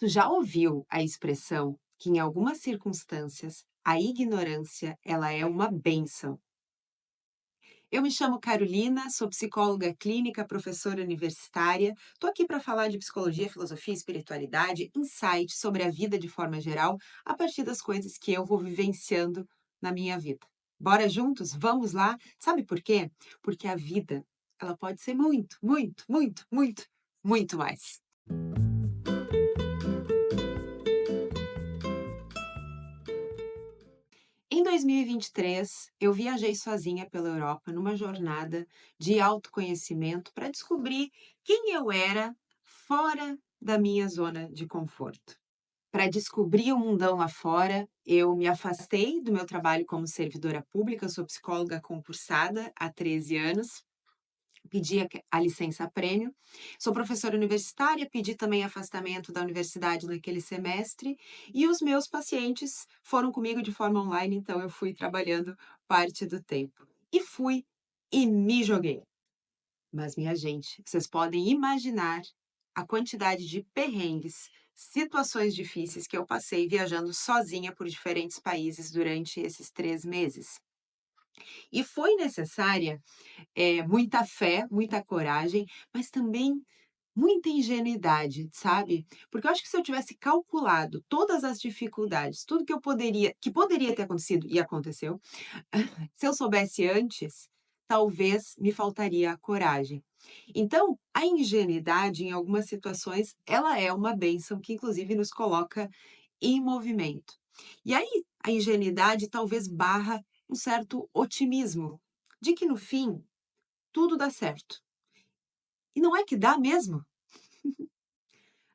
Tu já ouviu a expressão que em algumas circunstâncias a ignorância ela é uma bênção? Eu me chamo Carolina, sou psicóloga clínica, professora universitária. Estou aqui para falar de psicologia, filosofia, espiritualidade, insights sobre a vida de forma geral, a partir das coisas que eu vou vivenciando na minha vida. Bora juntos? Vamos lá? Sabe por quê? Porque a vida, ela pode ser muito, muito, muito, muito, muito mais. Em 2023, eu viajei sozinha pela Europa numa jornada de autoconhecimento para descobrir quem eu era fora da minha zona de conforto. Para descobrir o mundão lá fora, eu me afastei do meu trabalho como servidora pública, sou psicóloga concursada há 13 anos, pedi a licença prêmio. Sou professora universitária, pedi também afastamento da universidade naquele semestre, e os meus pacientes foram comigo de forma online, então eu fui trabalhando parte do tempo. E me joguei. Mas, minha gente, vocês podem imaginar a quantidade de perrengues, situações difíceis que eu passei viajando sozinha por diferentes países durante esses 3 meses. E foi necessária muita fé, muita coragem, mas também muita ingenuidade, sabe? Porque eu acho que se eu tivesse calculado todas as dificuldades, tudo que poderia ter acontecido e aconteceu, se eu soubesse antes, talvez me faltaria a coragem. Então, a ingenuidade em algumas situações, ela é uma bênção que inclusive nos coloca em movimento. E aí, a ingenuidade talvez barra um certo otimismo, de que no fim tudo dá certo. E não é que dá mesmo?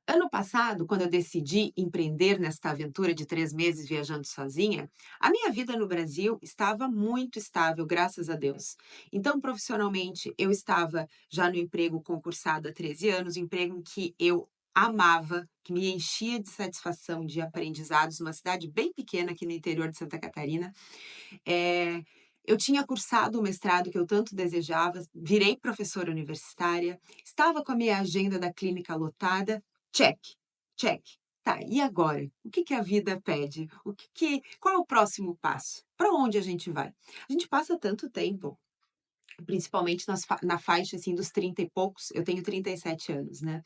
Ano passado, quando eu decidi empreender nesta aventura de 3 meses viajando sozinha, a minha vida no Brasil estava muito estável, graças a Deus. Então, profissionalmente, eu estava já no emprego concursado há 13 anos, um emprego em que eu amava, que me enchia de satisfação, de aprendizados, numa cidade bem pequena aqui no interior de Santa Catarina. Eh, eu tinha cursado o mestrado que eu tanto desejava, virei professora universitária, estava com a minha agenda da clínica lotada, check, check. Tá, e agora? O que que a vida pede? Qual é o próximo passo? Para onde a gente vai? A gente passa tanto tempo, principalmente na faixa assim dos 30 e poucos, eu tenho 37 anos, né?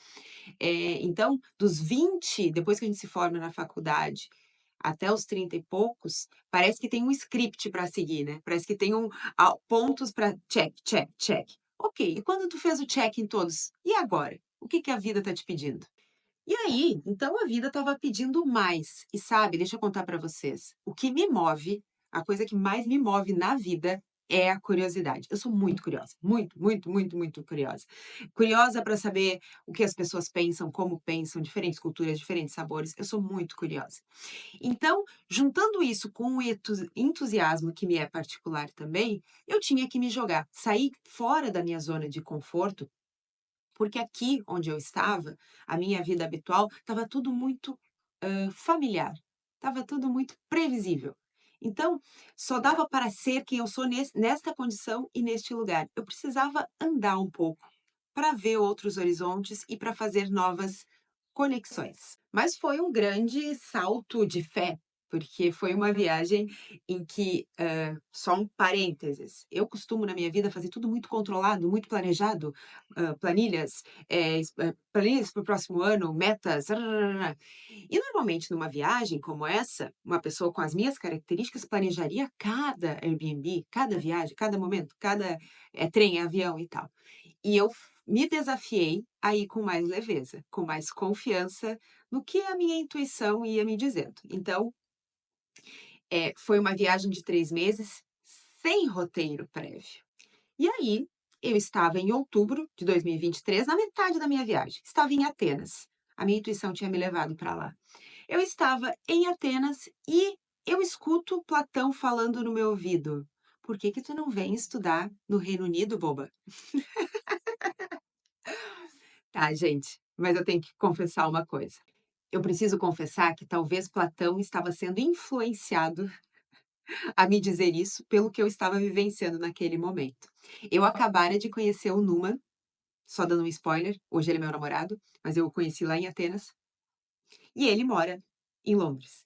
Então, dos 20, depois que a gente se forma na faculdade, até os 30 e poucos, parece que tem um script para seguir, né? Parece que tem pontos para check, check, check. Ok, e quando tu fez o check em todos, e agora? O que que a vida está te pedindo? E aí, então a vida estava pedindo mais. E sabe, deixa eu contar para vocês, o que me move, a coisa que mais me move na vida é a curiosidade. Eu sou muito curiosa, muito, muito, muito, muito curiosa. Curiosa para saber o que as pessoas pensam, como pensam, diferentes culturas, diferentes sabores. Eu sou muito curiosa. Então, juntando isso com o entusiasmo que me é particular também, eu tinha que me jogar, sair fora da minha zona de conforto, porque aqui onde eu estava, a minha vida habitual, estava tudo muito familiar, estava tudo muito previsível. Então, só dava para ser quem eu sou nesta condição e neste lugar. Eu precisava andar um pouco para ver outros horizontes e para fazer novas conexões. Mas foi um grande salto de fé, porque foi uma viagem em que, só um parênteses, eu costumo na minha vida fazer tudo muito controlado, muito planejado, planilhas para o próximo ano, metas, e normalmente numa viagem como essa, uma pessoa com as minhas características planejaria cada Airbnb, cada viagem, cada momento, cada, trem, avião e tal. E eu me desafiei a ir com mais leveza, com mais confiança no que a minha intuição ia me dizendo. Então, foi uma viagem de 3 meses sem roteiro prévio. E aí, eu estava em outubro de 2023, na metade da minha viagem, estava em Atenas. A minha intuição tinha me levado para lá. Eu estava em Atenas e eu escuto Platão falando no meu ouvido: "Por que que tu não vem estudar no Reino Unido, boba?". Tá, gente, mas eu tenho que confessar uma coisa. Eu preciso confessar que talvez Platão estava sendo influenciado a me dizer isso pelo que eu estava vivenciando naquele momento. Eu acabara de conhecer o Numan, só dando um spoiler, hoje ele é meu namorado, mas eu o conheci lá em Atenas. e ele mora em Londres.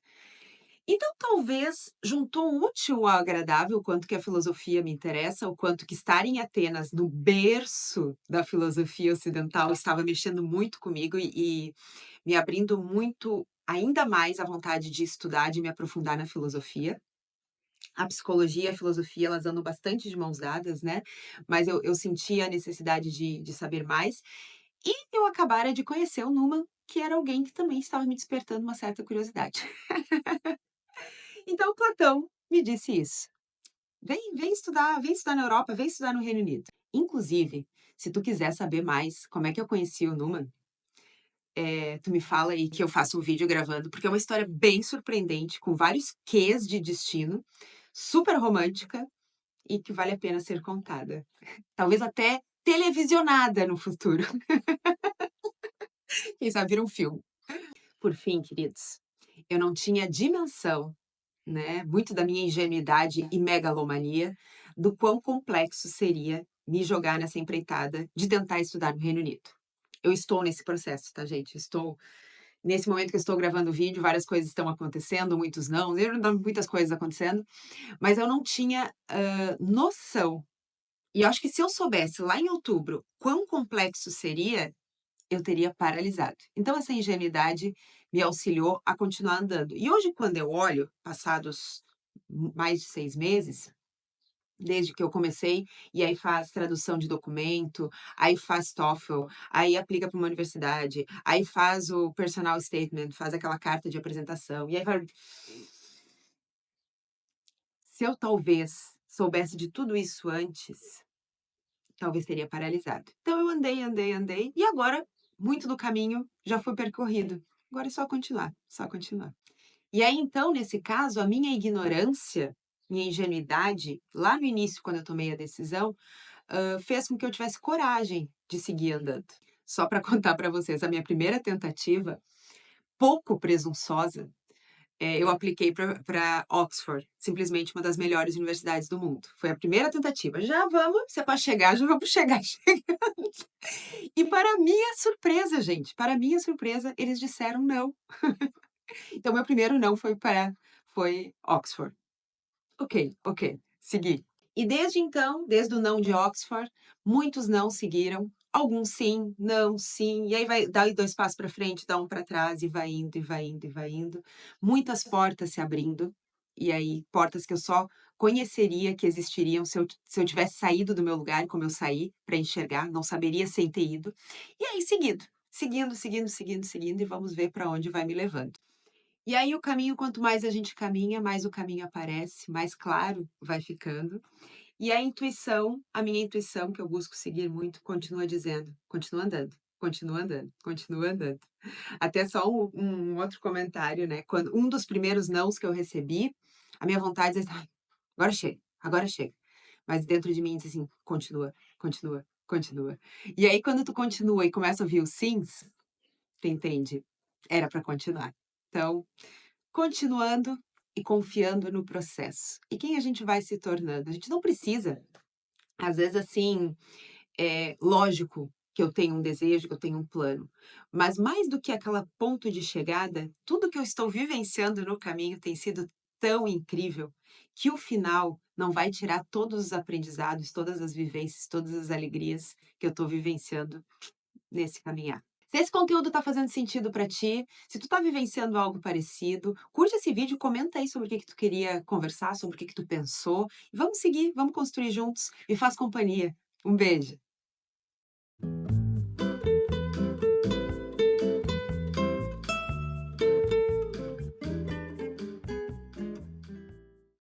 Então, talvez, juntou o útil ao agradável, o quanto que a filosofia me interessa, o quanto que estar em Atenas, no berço da filosofia ocidental, estava mexendo muito comigo e me abrindo muito, ainda mais a vontade de estudar, de me aprofundar na filosofia. A psicologia e a filosofia, elas andam bastante de mãos dadas, né, mas eu senti a necessidade de saber mais, e eu acabara de conhecer o Numan, que era alguém que também estava me despertando uma certa curiosidade. Então Platão me disse isso: vem estudar na Europa, vem estudar no Reino Unido". Inclusive, se tu quiser saber mais como é que eu conheci o Numan, tu me fala aí que eu faço um vídeo gravando, porque é uma história bem surpreendente, com vários quês de destino, super romântica e que vale a pena ser contada. Talvez até televisionada no futuro. Quem sabe vira um filme. Por fim, queridos, eu não tinha dimensão, né, muito da minha ingenuidade e megalomania, do quão complexo seria me jogar nessa empreitada de tentar estudar no Reino Unido. Eu estou nesse processo, tá, gente? Estou nesse momento que eu estou gravando o vídeo, várias coisas estão acontecendo, muitos não, muitas coisas acontecendo, mas eu não tinha, noção. E eu acho que se eu soubesse lá em outubro quão complexo seria, eu teria paralisado. Então essa ingenuidade me auxiliou a continuar andando. E hoje quando eu olho, passados mais de 6 meses, desde que eu comecei, e aí faz tradução de documento, aí faz TOEFL, aí aplica para uma universidade, aí faz o personal statement, faz aquela carta de apresentação, e aí vai. Se eu talvez soubesse de tudo isso antes, talvez teria paralisado. Então eu andei, andei, andei, e agora muito do caminho já foi percorrido. Agora é só continuar, só continuar. E aí então, nesse caso, a minha ignorância, minha ingenuidade, lá no início, quando eu tomei a decisão, fez com que eu tivesse coragem de seguir andando. Só para contar para vocês, a minha primeira tentativa, pouco presunçosa, eu apliquei para Oxford, simplesmente uma das melhores universidades do mundo. Foi a primeira tentativa. Já vamos, se é para chegar, já vamos chegar, chegando. E para minha surpresa, gente, para minha surpresa, eles disseram não. Então, meu primeiro não foi Oxford. Ok, ok, segui. E desde então, desde o não de Oxford, muitos não seguiram, alguns sim, não, sim, e aí vai dá 2 passos para frente, dá um para trás e vai indo, e vai indo, e vai indo. Muitas portas se abrindo, e aí portas que eu só conheceria que existiriam se eu tivesse saído do meu lugar como eu saí, para enxergar, não saberia sem ter ido. E aí seguindo, seguindo, seguindo, seguindo e vamos ver para onde vai me levando. E aí o caminho, quanto mais a gente caminha, mais o caminho aparece, mais claro vai ficando. E a minha intuição, que eu busco seguir muito, continua dizendo: "Continua andando, continua andando, continua andando". Até só um outro comentário, né, quando um dos primeiros nãos que eu recebi, a minha vontade é: "Ai, agora chega, agora chega". Mas dentro de mim diz assim: "Continua, continua, continua". E aí quando tu continua e começa a ouvir os sims, tu entende, era para continuar. Então, continuando e confiando no processo. E quem a gente vai se tornando? A gente não precisa, às vezes, assim, é lógico que eu tenho um desejo, que eu tenho um plano, mas mais do que aquela ponto de chegada, tudo que eu estou vivenciando no caminho tem sido tão incrível que o final não vai tirar todos os aprendizados, todas as vivências, todas as alegrias que eu estou vivenciando nesse caminhar. Se esse conteúdo está fazendo sentido para ti, se tu está vivenciando algo parecido, curte esse vídeo, comenta aí sobre o que que tu queria conversar, sobre o que que tu pensou. E vamos seguir, vamos construir juntos. Me faz companhia. Um beijo.